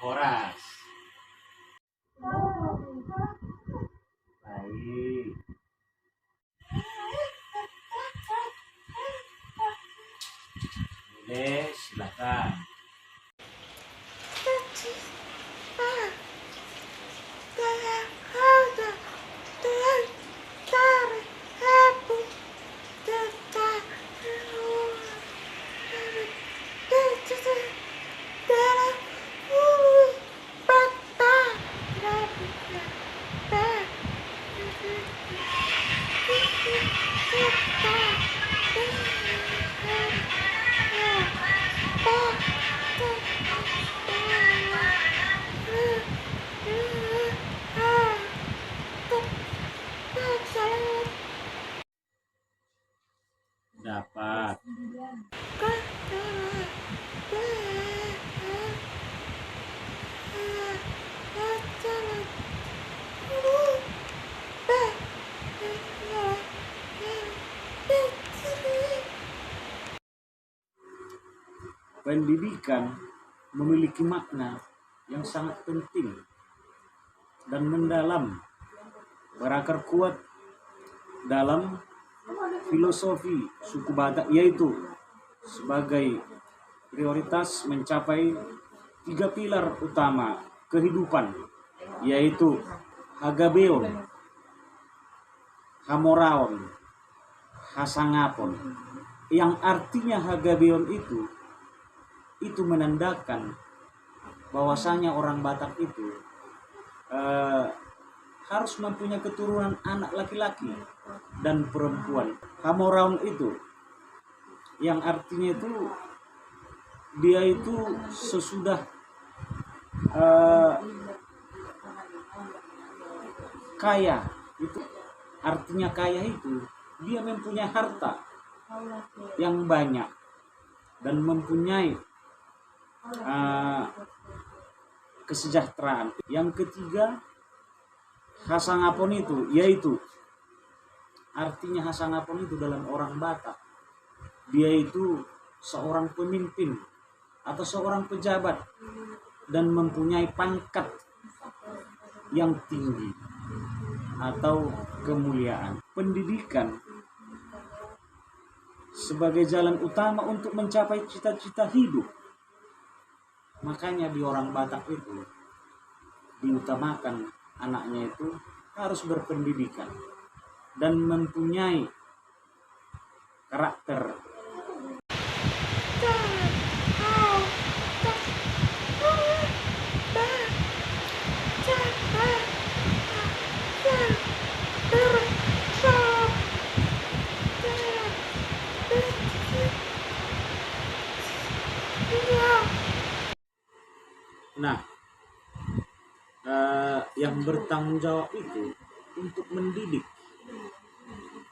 Horas. Baik. Boleh, silakan. Dapat. Pendidikan memiliki makna yang sangat penting dan mendalam, berakar kuat dalam filosofi suku Batak, yaitu sebagai prioritas mencapai 3 pilar utama kehidupan, yaitu Hagabeon, Hamoraon, Hasangapon, yang artinya Hagabeon itu menandakan bahwasanya orang Batak itu harus mempunyai keturunan anak laki-laki dan perempuan. Hamoraon itu yang artinya itu dia itu sesudah kaya, itu artinya kaya itu dia mempunyai harta yang banyak dan mempunyai kesejahteraan. Yang ketiga, Hasangapon itu, yaitu artinya Hasangapon itu dalam orang Batak, dia itu seorang pemimpin atau seorang pejabat dan mempunyai pangkat yang tinggi atau kemuliaan. Pendidikan sebagai jalan utama untuk mencapai cita-cita hidup. Makanya di orang Batak itu diutamakan anaknya itu harus berpendidikan dan mempunyai karakter. Nah, yang bertanggung jawab itu untuk mendidik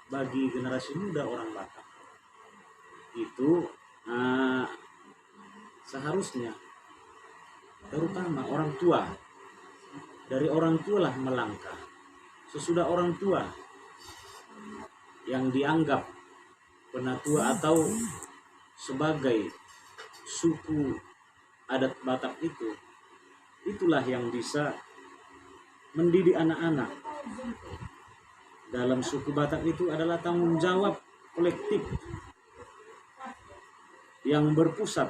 bagi generasi muda orang Batak itu seharusnya terutama orang tua. Dari orang tua lah melangkah. Sesudah orang tua yang dianggap penatua atau sebagai suku adat Batak itu, itulah yang bisa mendidik anak-anak. Dalam suku Batak itu adalah tanggung jawab kolektif yang berpusat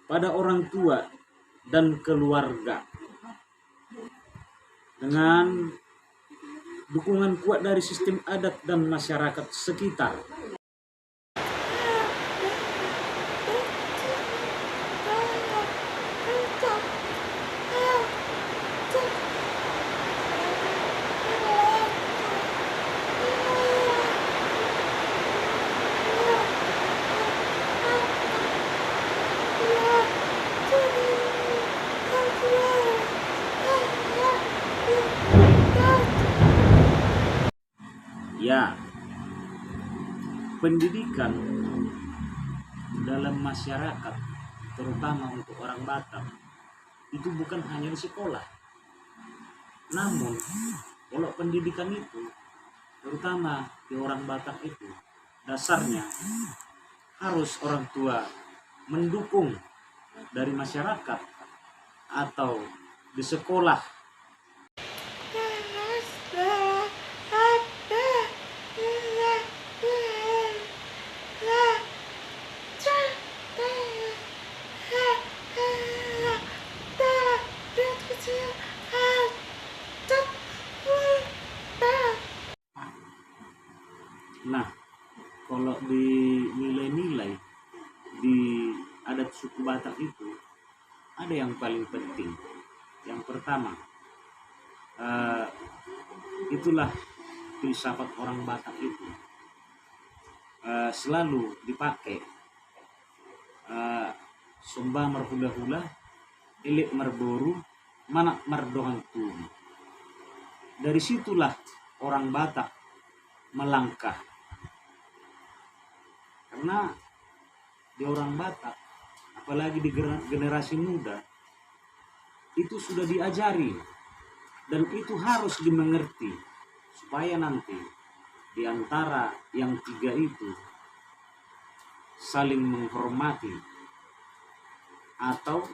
pada orang tua dan keluarga. Dengan dukungan kuat dari sistem adat dan masyarakat sekitar. Ya, pendidikan dalam masyarakat, terutama untuk orang Batak, itu bukan hanya di sekolah. Namun, kalau pendidikan itu, terutama di orang Batak itu, dasarnya harus orang tua mendukung dari masyarakat atau di sekolah. Nah, kalau di nilai-nilai di adat suku Batak itu ada yang paling penting. Yang pertama, itulah filsafat orang Batak itu selalu dipakai. Sumba merhula-hula, ilik merboru, manak merdohan tumi. Dari situlah orang Batak melangkah. Karena di orang Batak, apalagi di generasi muda, itu sudah diajari dan itu harus dimengerti supaya nanti di antara yang tiga itu saling menghormati atau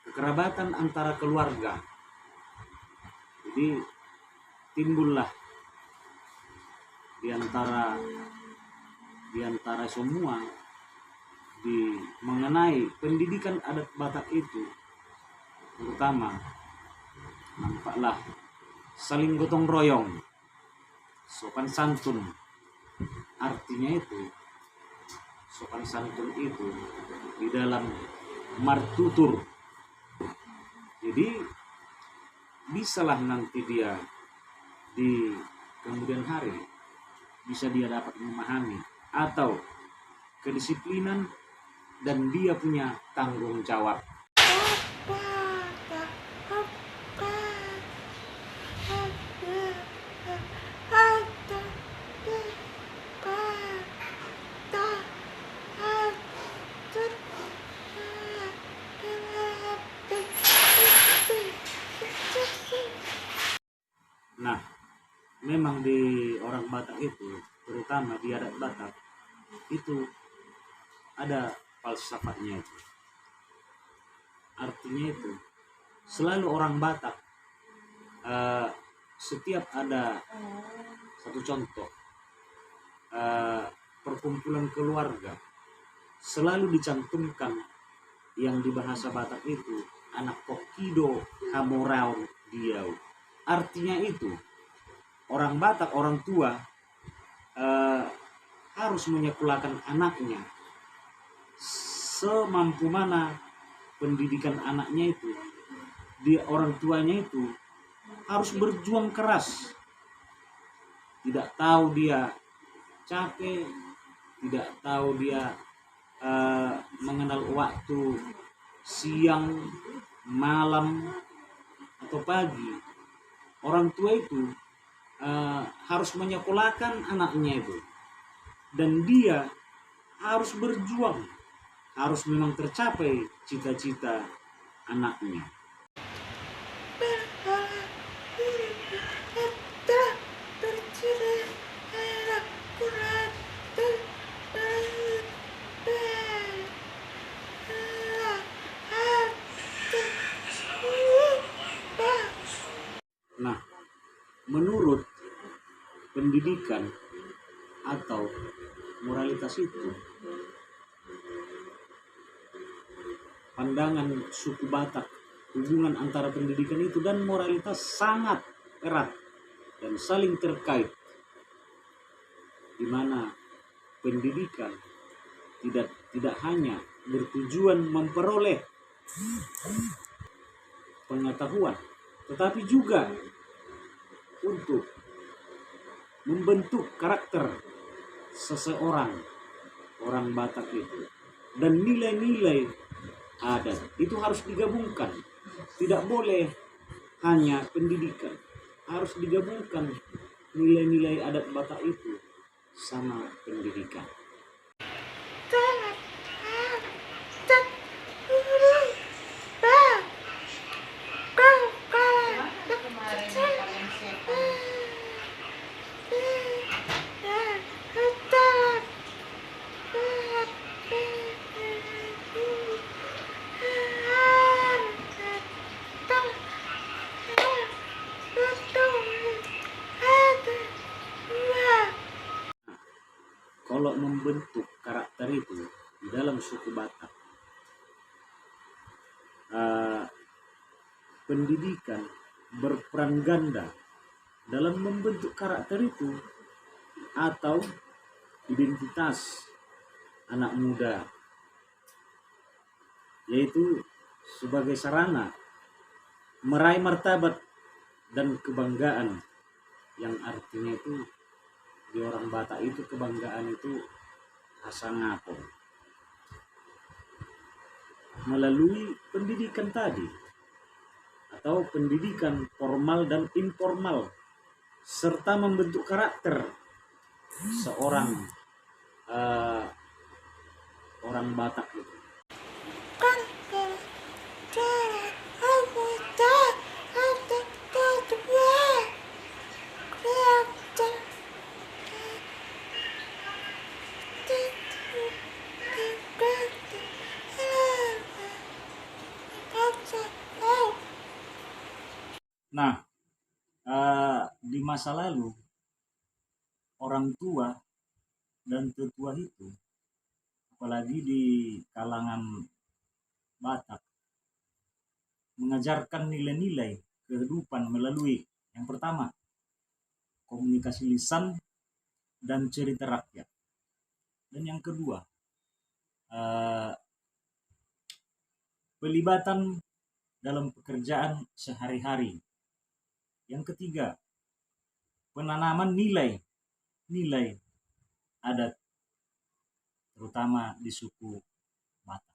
kekerabatan antara keluarga. Jadi timbullah di antara semua mengenai pendidikan adat Batak itu, terutama nampaklah saling gotong royong, sopan santun. Artinya itu sopan santun itu di dalam martutur. Jadi bisalah nanti dia di kemudian hari bisa dia dapat memahami atau kedisiplinan dan dia punya tanggung jawab. Nah, memang di orang Batak itu, terutama di adat Batak, itu ada falsafatnya itu. Artinya itu, selalu orang Batak, setiap ada satu contoh, perkumpulan keluarga, selalu dicantumkan yang di bahasa Batak itu, anak kokido hamorau diau. Artinya itu, orang Batak, orang tua harus menyekolahkan anaknya semampu mana pendidikan anaknya itu. Orang tuanya itu harus berjuang keras. Tidak tahu dia capek, tidak tahu dia mengenal waktu siang, malam, atau pagi. Orang tua itu harus menyekolahkan anaknya itu, dan dia harus berjuang, harus memang tercapai cita-cita anaknya. Nah, menurut pendidikan atau moralitas itu, pandangan suku Batak, hubungan antara pendidikan itu dan moralitas sangat erat dan saling terkait, di mana pendidikan tidak hanya bertujuan memperoleh pengetahuan, tetapi juga untuk membentuk karakter seseorang, orang Batak itu. Dan nilai-nilai adat itu harus digabungkan. Tidak boleh hanya pendidikan, harus digabungkan nilai-nilai adat Batak itu sama pendidikan. kalau membentuk karakter itu di dalam suku Batak, pendidikan berperan ganda dalam membentuk karakter itu atau identitas anak muda, yaitu sebagai sarana meraih martabat dan kebanggaan, yang artinya itu di orang Batak itu kebanggaan itu hasangapo. Melalui pendidikan tadi atau pendidikan formal dan informal serta membentuk karakter seorang orang Batak itu. Nah, di masa lalu orang tua dan tetua itu, apalagi di kalangan Batak, mengajarkan nilai-nilai kehidupan melalui yang pertama komunikasi lisan dan cerita rakyat, dan yang kedua pelibatan dalam pekerjaan sehari-hari, yang ketiga penanaman nilai adat terutama di suku Batak.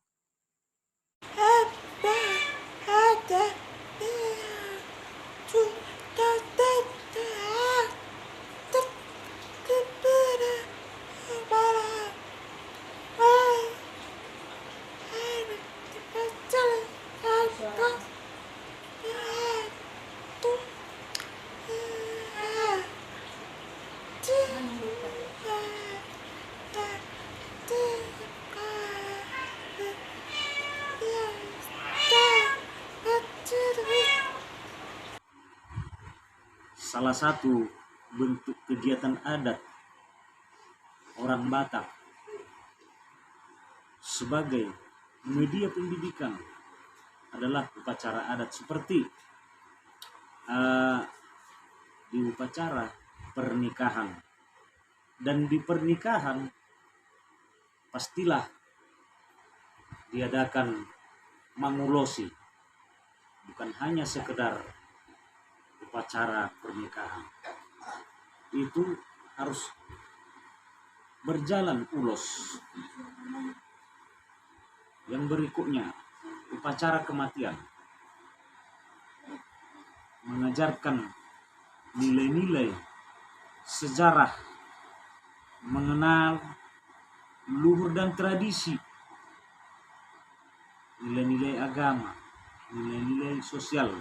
Salah satu bentuk kegiatan adat orang Batak sebagai media pendidikan adalah upacara adat, seperti di upacara pernikahan. Dan di pernikahan pastilah diadakan mangulosi, bukan hanya sekedar upacara pernikahan, itu harus berjalan ulos. Yang berikutnya upacara kematian, mengajarkan nilai-nilai sejarah, mengenal luhur dan tradisi, nilai-nilai agama, nilai-nilai sosial,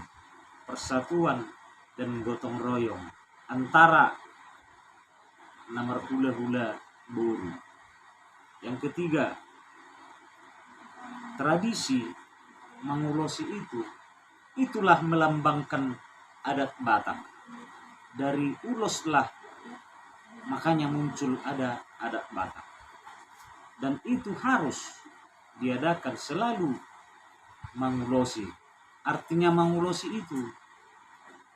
persatuan dan gotong royong antara namar hula-hula Boru. Yang ketiga, tradisi mangulosi itulah melambangkan adat Batak. Dari uloslah makanya muncul ada adat Batak, dan itu harus diadakan selalu mangulosi. Artinya mangulosi itu,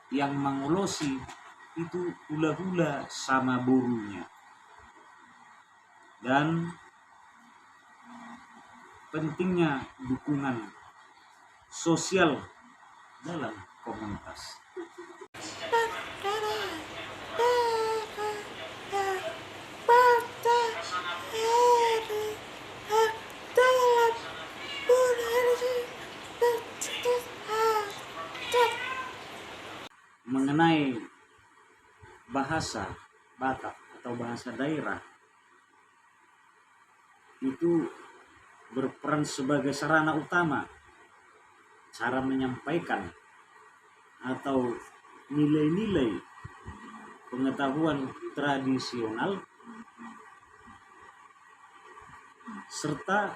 yang mangulosi itu hula-hula sama borunya. Dan pentingnya dukungan sosial dalam komunitas. Mengenai bahasa Batak atau bahasa daerah, itu berperan sebagai sarana utama cara menyampaikan atau nilai-nilai pengetahuan tradisional serta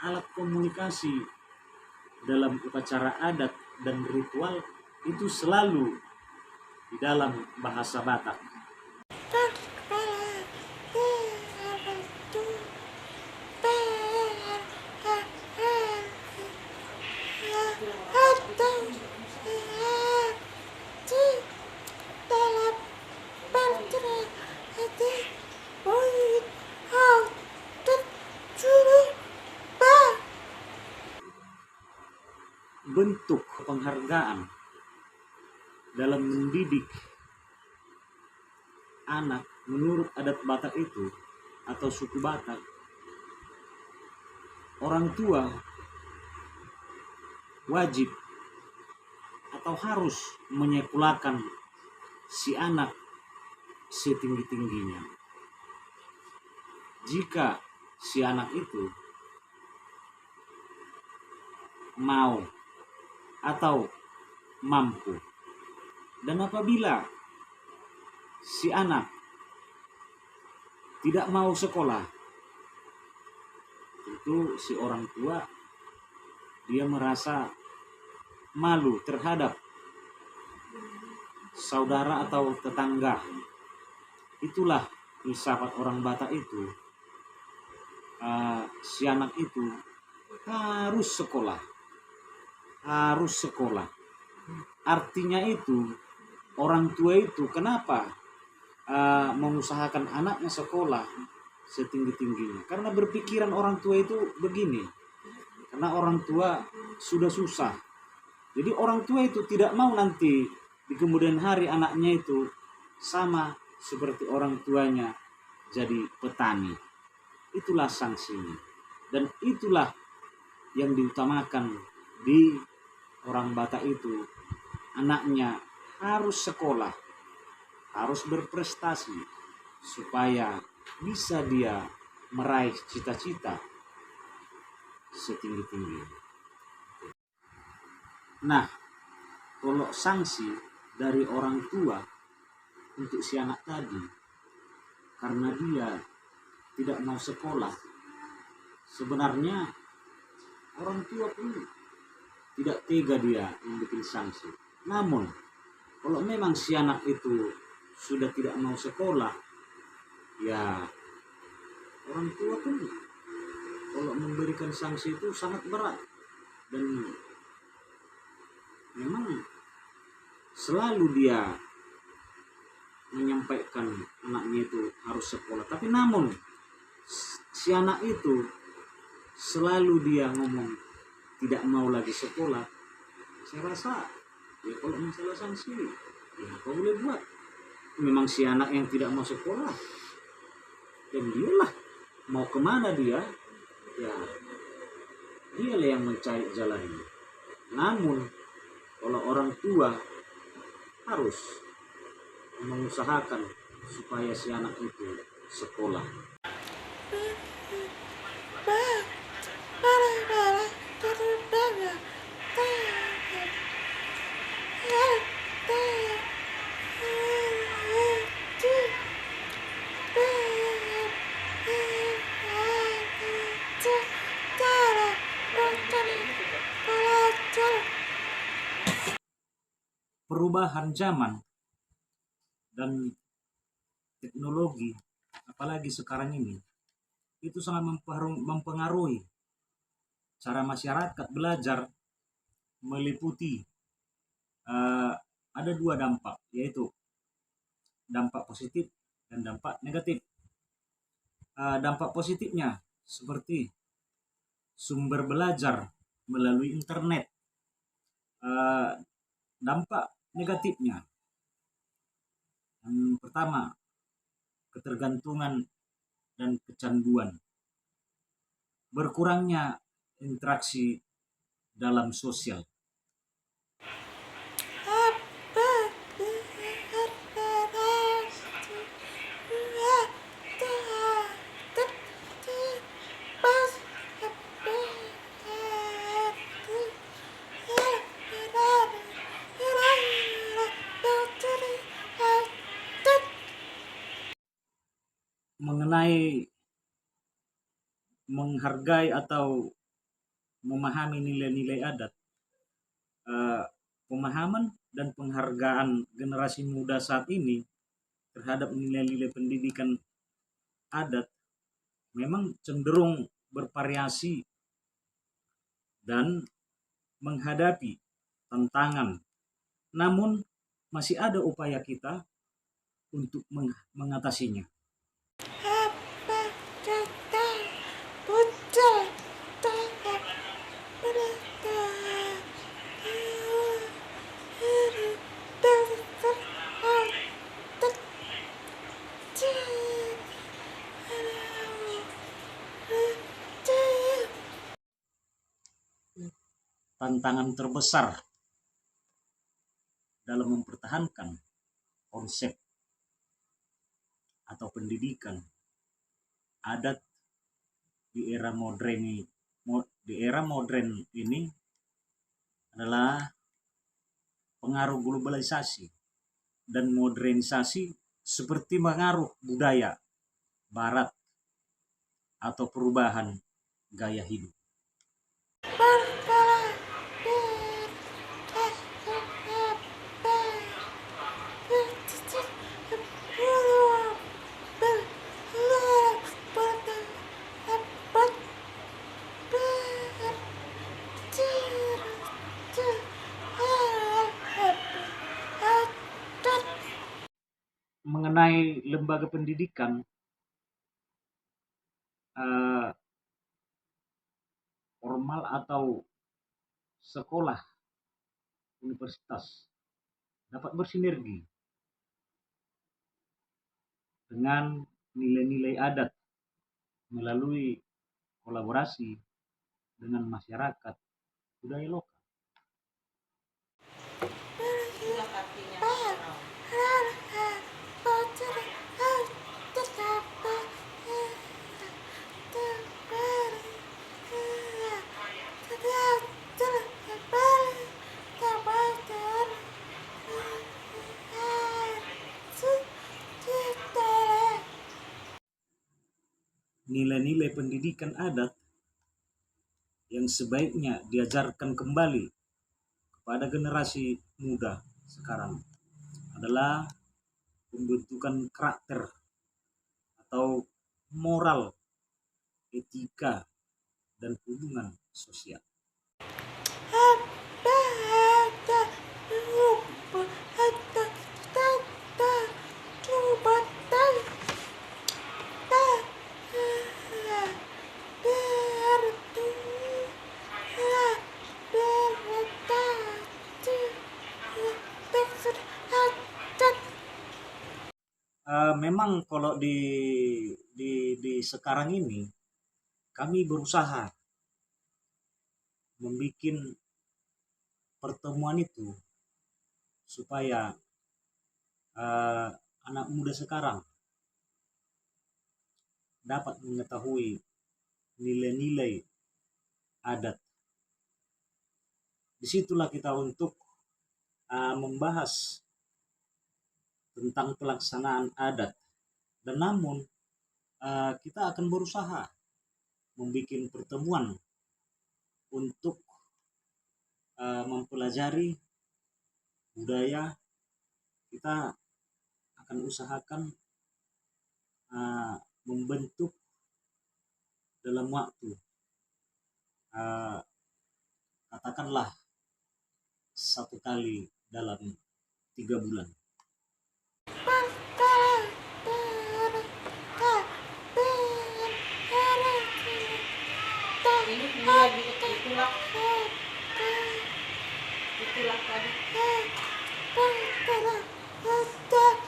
alat komunikasi dalam upacara adat dan ritual itu selalu di dalam bahasa Batak. bentuk penghargaan dalam mendidik anak menurut adat Batak itu atau suku Batak, orang tua wajib atau harus menyekolahkan si anak setinggi-tingginya. Jika si anak itu mau atau mampu, dan apabila si anak tidak mau sekolah, tentu si orang tua dia merasa malu terhadap saudara atau tetangga. Itulah filsafat orang Batak itu. Si anak itu harus sekolah, harus sekolah. Artinya itu orang tua itu kenapa mengusahakan anaknya sekolah setinggi-tingginya? Karena berpikiran orang tua itu begini, karena orang tua sudah susah. Jadi orang tua itu tidak mau nanti di kemudian hari anaknya itu sama seperti orang tuanya jadi petani. Itulah sanksinya. Dan itulah yang diutamakan di orang Batak itu. Anaknya harus sekolah, harus berprestasi supaya bisa dia meraih cita-cita setinggi-tinggi. Nah, kalau sanksi dari orang tua untuk si anak tadi karena dia tidak mau sekolah, sebenarnya orang tua pun tidak tega dia membuat sanksi. Namun kalau memang si anak itu sudah tidak mau sekolah, ya orang tua pun kalau memberikan sanksi itu sangat berat. Dan memang selalu dia menyampaikan anaknya itu harus sekolah. Tapi namun si anak itu selalu dia ngomong tidak mau lagi sekolah. Saya rasa ya kalau masalah sanksi ya apa boleh buat. Memang si anak yang tidak mau sekolah, dan dialah mau kemana dia, ya dialah yang mencari jalannya. Namun kalau orang tua harus mengusahakan supaya si anak itu sekolah. Perubahan zaman dan teknologi, apalagi sekarang ini, itu sangat mempengaruhi cara masyarakat belajar, meliputi ada dua dampak, yaitu dampak positif dan dampak negatif. Dampak positifnya seperti sumber belajar melalui internet. Dampak negatifnya, yang pertama, ketergantungan dan kecanduan, berkurangnya interaksi dalam sosial. Mengenai menghargai atau memahami nilai-nilai adat, pemahaman dan penghargaan generasi muda saat ini terhadap nilai-nilai pendidikan adat memang cenderung bervariasi dan menghadapi tantangan. Namun masih ada upaya kita untuk mengatasinya. tantangan terbesar dalam mempertahankan konsep atau pendidikan adat di era modern ini adalah pengaruh globalisasi dan modernisasi seperti pengaruh budaya barat atau perubahan gaya hidup. Mengenai lembaga pendidikan, formal atau sekolah universitas dapat bersinergi dengan nilai-nilai adat melalui kolaborasi dengan masyarakat budaya lokal. Nilai-nilai pendidikan adat yang sebaiknya diajarkan kembali kepada generasi muda sekarang adalah pembentukan karakter atau moral, etika, dan hubungan sosial. Memang kalau di sekarang ini kami berusaha membuat pertemuan itu supaya anak muda sekarang dapat mengetahui nilai-nilai adat. Disitulah kita untuk membahas tentang pelaksanaan adat, dan namun kita akan berusaha membuat pertemuan untuk mempelajari budaya. Kita akan usahakan membentuk dalam waktu katakanlah 1 kali dalam 3 bulan. Itulah tadi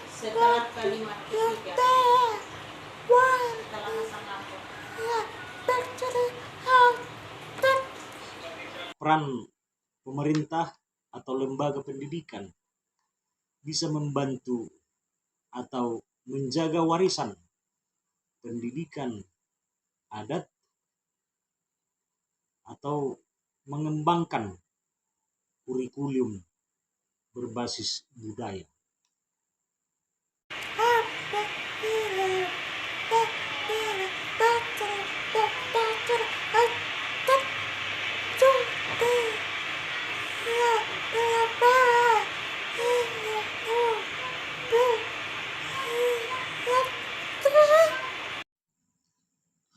setelah kalimat ketiga setelah pasang lampu. Peran pemerintah atau lembaga pendidikan bisa membantu atau menjaga warisan pendidikan adat atau mengembangkan kurikulum berbasis budaya.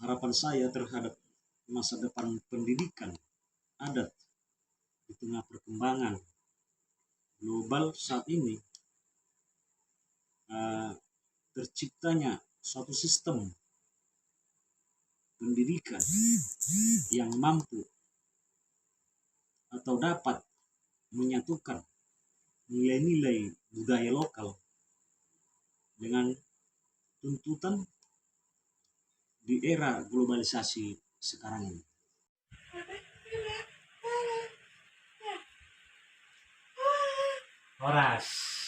Harapan saya terhadap masa depan pendidikan adat di tengah perkembangan global saat ini, terciptanya suatu sistem pendidikan yang mampu atau dapat menyatukan nilai-nilai budaya lokal dengan tuntutan di era globalisasi sekarang ini. Horas.